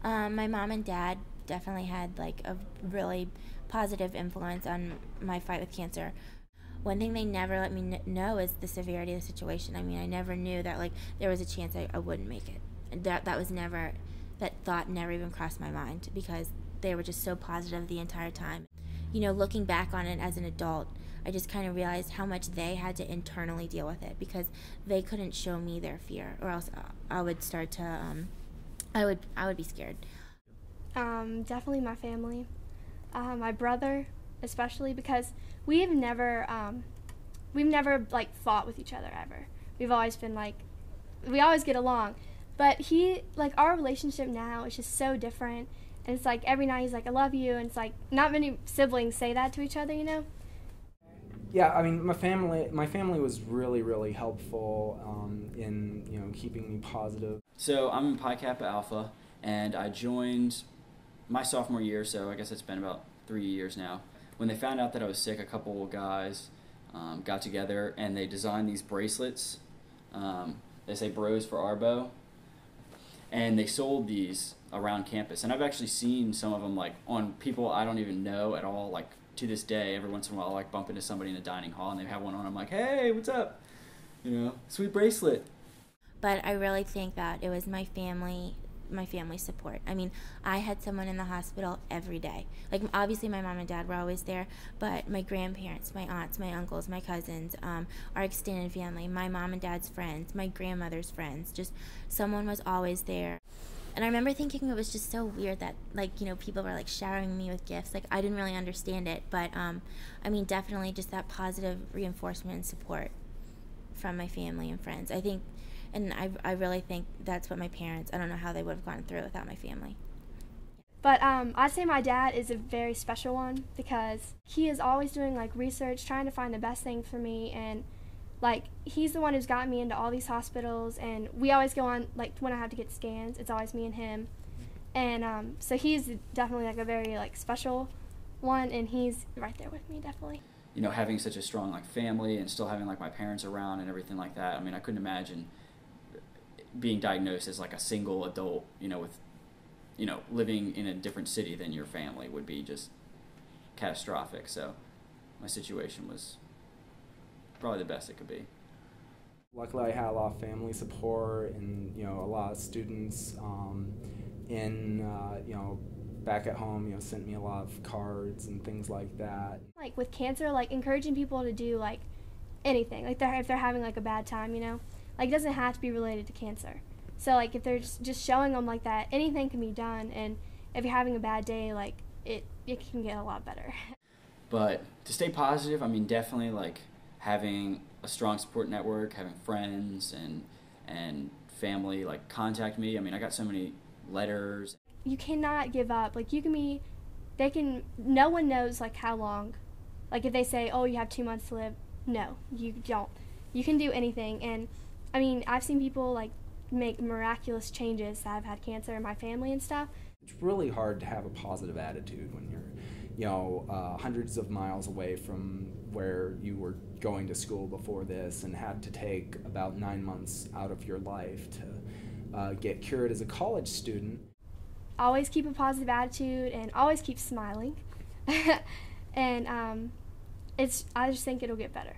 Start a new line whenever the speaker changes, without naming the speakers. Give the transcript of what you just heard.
My mom and dad definitely had like a really positive influence on my fight with cancer. One thing they never let me know is the severity of the situation. I mean, I never knew that like there was a chance I wouldn't make it. And that was never, that thought never even crossed my mind because they were just so positive the entire time. You know, looking back on it as an adult, I just kind of realized how much they had to internally deal with it because they couldn't show me their fear, or else I would start to, I would be scared.
Definitely my family, my brother, especially because we've never like fought with each other ever. We've always been like, we always get along, but our relationship now is just so different. And it's like every night he's like, I love you. And it's like not many siblings say that to each other, you know?
Yeah, I mean, my family was really, really helpful in, you know, keeping me positive.
So I'm in Pi Kappa Alpha, and I joined my sophomore year, so I guess it's been about 3 years now. When they found out that I was sick, a couple of guys got together and they designed these bracelets. They say bros for Arbo. And they sold these around campus. And I've actually seen some of them like on people I don't even know at all. Like to this day, every once in a while, I like bump into somebody in a dining hall and they have one on. I'm like, hey, what's up? You know, sweet bracelet.
But I really think that it was my family support. I mean, I had someone in the hospital every day. Like, obviously my mom and dad were always there, but my grandparents, my aunts, my uncles, my cousins, our extended family, my mom and dad's friends, my grandmother's friends, just someone was always there. And I remember thinking it was just so weird that, like, you know, people were, like, showering me with gifts. Like, I didn't really understand it, but, I mean, definitely just that positive reinforcement and support from my family and friends. I think, and I really think that's what my parents, I don't know how they would have gone through without my family.
But I'd say my dad is a very special one because he is always doing, like, research, trying to find the best thing for me, and like, he's the one who's gotten me into all these hospitals, and we always go on, like, when I have to get scans, it's always me and him. And so he's definitely, like, a very, like, special one, and he's right there with me, definitely.
You know, having such a strong, like, family and still having, like, my parents around and everything like that. I mean, I couldn't imagine being diagnosed as, like, a single adult, you know, with, you know, living in a different city than your family would be just catastrophic. So my situation was probably the best it could be.
Luckily, I had a lot of family support and, you know, a lot of students you know, back at home, you know, sent me a lot of cards and things like that.
Like, with cancer, like, encouraging people to do, like, anything. Like, if they're having, like, a bad time, you know? Like, it doesn't have to be related to cancer. So, like, if they're just showing them, like, that anything can be done, and if you're having a bad day, like, it can get a lot better.
But to stay positive, I mean, definitely, like, having a strong support network, having friends and family, like, contact me. I mean, I got so many letters.
You cannot give up. Like, no one knows, like, how long. Like, if they say, oh, you have 2 months to live, no, you don't. You can do anything. And, I mean, I've seen people, like, make miraculous changes that have had cancer in my family and stuff.
It's really hard to have a positive attitude when you're, you know, hundreds of miles away from where you were going to school before this and had to take about 9 months out of your life to get cured as a college student.
Always keep a positive attitude and always keep smiling. And I just think it'll get better.